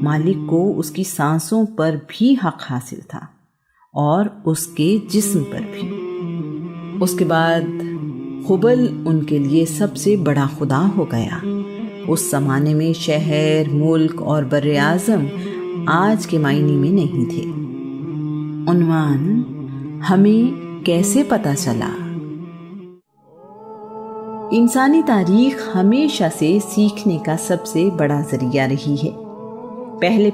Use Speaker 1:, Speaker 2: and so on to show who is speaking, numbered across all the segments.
Speaker 1: مالک کو اس کی سانسوں پر بھی حق حاصل تھا اور اس کے جسم پر بھی۔ اس کے بعد ہبل ان کے لیے سب سے بڑا خدا ہو گیا۔ اس زمانے میں شہر، ملک اور بر اعظم آج کے معنی میں نہیں تھے۔ عنوان: ہمیں کیسے پتہ چلا؟ انسانی تاریخ ہمیشہ سے سیکھنے کا سب سے بڑا ذریعہ رہی ہے۔ پہلے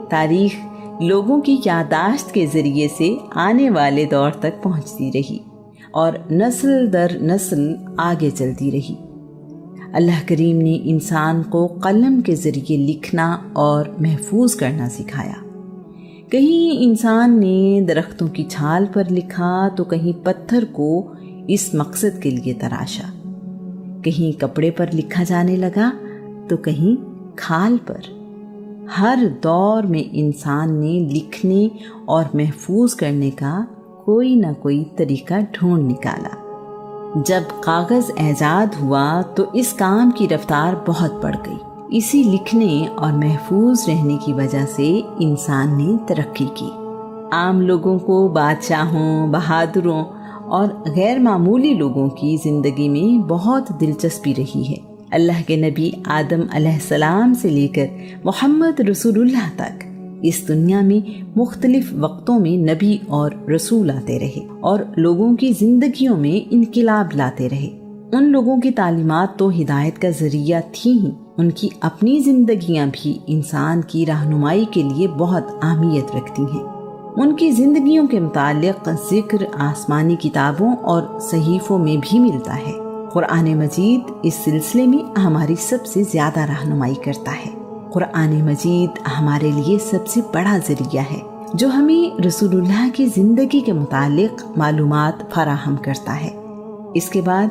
Speaker 1: تاریخ لوگوں کی یادداشت کے ذریعے سے آنے والے دور تک پہنچتی رہی اور نسل در نسل آگے چلتی رہی۔ اللہ کریم نے انسان کو قلم کے ذریعے لکھنا اور محفوظ کرنا سکھایا۔ کہیں انسان نے درختوں کی چھال پر لکھا تو کہیں پتھر کو اس مقصد کے لیے تراشا، کہیں کپڑے پر لکھا جانے لگا تو کہیں کھال پر۔ ہر دور میں انسان نے لکھنے اور محفوظ کرنے کا کوئی نہ کوئی طریقہ ڈھونڈ نکالا۔ جب کاغذ ایجاد ہوا تو اس کام کی رفتار بہت بڑھ گئی۔ اسی لکھنے اور محفوظ رہنے کی وجہ سے انسان نے ترقی کی۔ عام لوگوں کو بادشاہوں، بہادروں اور غیر معمولی لوگوں کی زندگی میں بہت دلچسپی رہی ہے۔ اللہ کے نبی آدم علیہ السلام سے لے کر محمد رسول اللہ تک اس دنیا میں مختلف وقتوں میں نبی اور رسول آتے رہے اور لوگوں کی زندگیوں میں انقلاب لاتے رہے۔ ان لوگوں کی تعلیمات تو ہدایت کا ذریعہ تھیں ہی، ان کی اپنی زندگیاں بھی انسان کی رہنمائی کے لیے بہت اہمیت رکھتی ہیں۔ ان کی زندگیوں کے متعلق ذکر آسمانی کتابوں اور صحیفوں میں بھی ملتا ہے۔ قرآن مجید اس سلسلے میں ہماری سب سے زیادہ رہنمائی کرتا ہے۔ قرآن مجید ہمارے لیے سب سے بڑا ذریعہ ہے جو ہمیں رسول اللہ کی زندگی کے متعلق معلومات فراہم کرتا ہے۔ اس کے بعد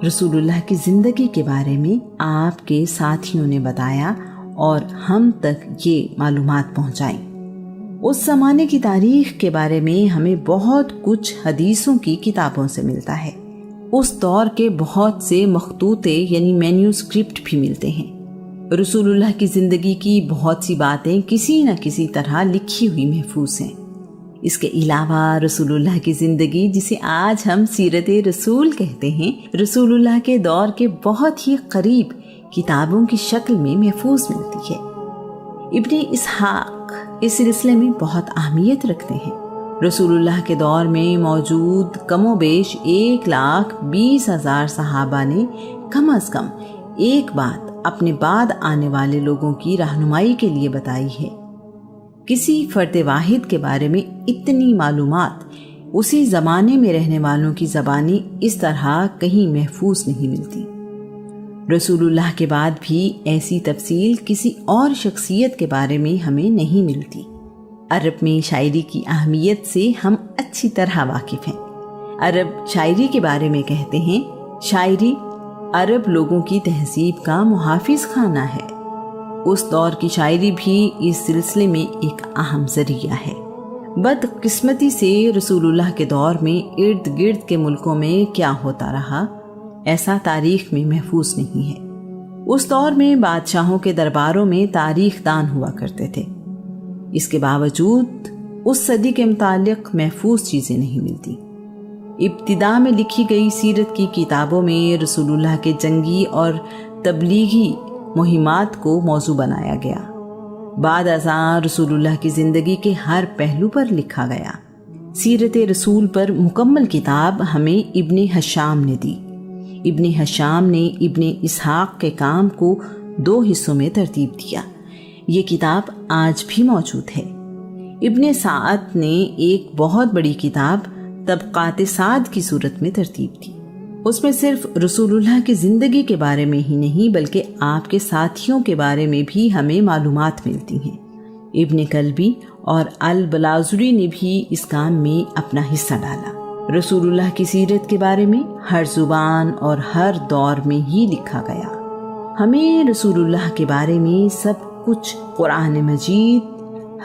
Speaker 1: رسول اللہ کی زندگی کے بارے میں آپ کے ساتھیوں نے بتایا اور ہم تک یہ معلومات پہنچائیں۔ اس زمانے کی تاریخ کے بارے میں ہمیں بہت کچھ حدیثوں کی کتابوں سے ملتا ہے۔ اس دور کے بہت سے مخطوطے یعنی مینیوسکرپٹ بھی ملتے ہیں۔ رسول اللہ کی زندگی کی بہت سی باتیں کسی نہ کسی طرح لکھی ہوئی محفوظ ہیں۔ اس کے علاوہ رسول اللہ کی زندگی، جسے آج ہم سیرت رسول کہتے ہیں، رسول اللہ کے دور کے بہت ہی قریب کتابوں کی شکل میں محفوظ ملتی ہے۔ ابن اسحاق اس سلسلے میں بہت اہمیت رکھتے ہیں۔ رسول اللہ کے دور میں موجود کم و بیش 1,20,000 صحابہ نے کم از کم ایک بات اپنے بعد آنے والے لوگوں کی رہنمائی کے لیے بتائی ہے۔ کسی فرد واحد کے بارے میں اتنی معلومات اسی زمانے میں رہنے والوں کی زبانی اس طرح کہیں محفوظ نہیں ملتی۔ رسول اللہ کے بعد بھی ایسی تفصیل کسی اور شخصیت کے بارے میں ہمیں نہیں ملتی۔ عرب میں شاعری کی اہمیت سے ہم اچھی طرح واقف ہیں۔ عرب شاعری کے بارے میں کہتے ہیں، شاعری عرب لوگوں کی تہذیب کا محافظ خانہ ہے۔ اس دور کی شاعری بھی اس سلسلے میں ایک اہم ذریعہ ہے۔ بدقسمتی سے رسول اللہ کے دور میں ارد گرد کے ملکوں میں کیا ہوتا رہا، ایسا تاریخ میں محفوظ نہیں ہے۔ اس دور میں بادشاہوں کے درباروں میں تاریخ دان ہوا کرتے تھے۔ اس کے باوجود اس صدی کے متعلق محفوظ چیزیں نہیں ملتی۔ ابتدا میں لکھی گئی سیرت کی کتابوں میں رسول اللہ کے جنگی اور تبلیغی مہمات کو موضوع بنایا گیا۔ بعد ازاں رسول اللہ کی زندگی کے ہر پہلو پر لکھا گیا۔ سیرت رسول پر مکمل کتاب ہمیں ابن ہشام نے دی۔ ابن ہشام نے ابن اسحاق کے کام کو 2 حصوں میں ترتیب دیا۔ یہ کتاب آج بھی موجود ہے۔ ابن سعد نے ایک بہت بڑی کتاب طبقات سعد کی صورت میں ترتیب دی۔ اس میں صرف رسول اللہ کی زندگی کے بارے میں ہی نہیں بلکہ آپ کے ساتھیوں کے بارے میں بھی ہمیں معلومات ملتی ہیں۔ ابن کلبی اور البلاذری نے بھی اس کام میں اپنا حصہ ڈالا۔ رسول اللہ کی سیرت کے بارے میں ہر زبان اور ہر دور میں ہی لکھا گیا۔ ہمیں رسول اللہ کے بارے میں سب کچھ قرآن مجید،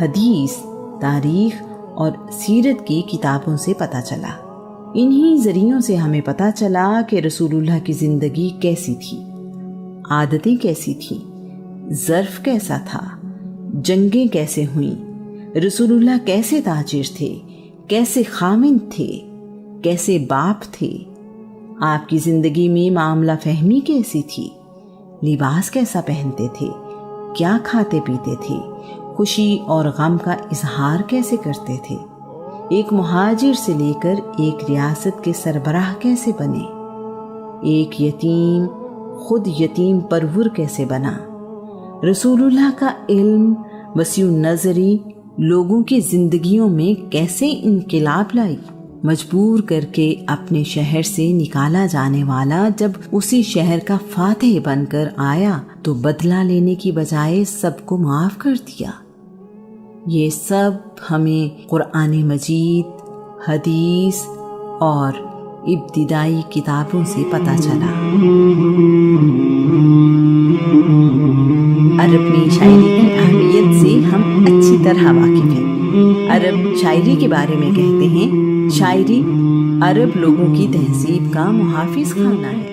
Speaker 1: حدیث، تاریخ اور سیرت کی کتابوں سے پتہ چلا۔ انہی ذریعوں سے ہمیں پتہ چلا کہ رسول اللہ کی زندگی کیسی تھی، عادتیں کیسی تھیں، ظرف کیسا تھا، جنگیں کیسے ہوئیں، رسول اللہ کیسے تاجر تھے، کیسے خامند تھے، کیسے باپ تھے، آپ کی زندگی میں معاملہ فہمی کیسی تھی، لباس کیسا پہنتے تھے، کیا کھاتے پیتے تھے، خوشی اور غم کا اظہار کیسے کرتے تھے، ایک مہاجر سے لے کر ایک ریاست کے سربراہ کیسے بنے، ایک یتیم خود یتیم پرور کیسے بنا۔ رسول اللہ کا علم وسیع نظری لوگوں کی زندگیوں میں کیسے انقلاب لائی۔ مجبور کر کے اپنے شہر سے نکالا جانے والا جب اسی شہر کا فاتح بن کر آیا تو بدلہ لینے کی بجائے سب کو معاف کر دیا۔ یہ سب ہمیں قرآن مجید، حدیث اور ابتدائی کتابوں سے پتہ چلا۔ عرب میں شاعری کی اہمیت سے ہم اچھی طرح واقف ہیں۔ عرب شاعری کے بارے میں کہتے ہیں، شاعری عرب لوگوں کی تہذیب کا محافظ خانہ ہے۔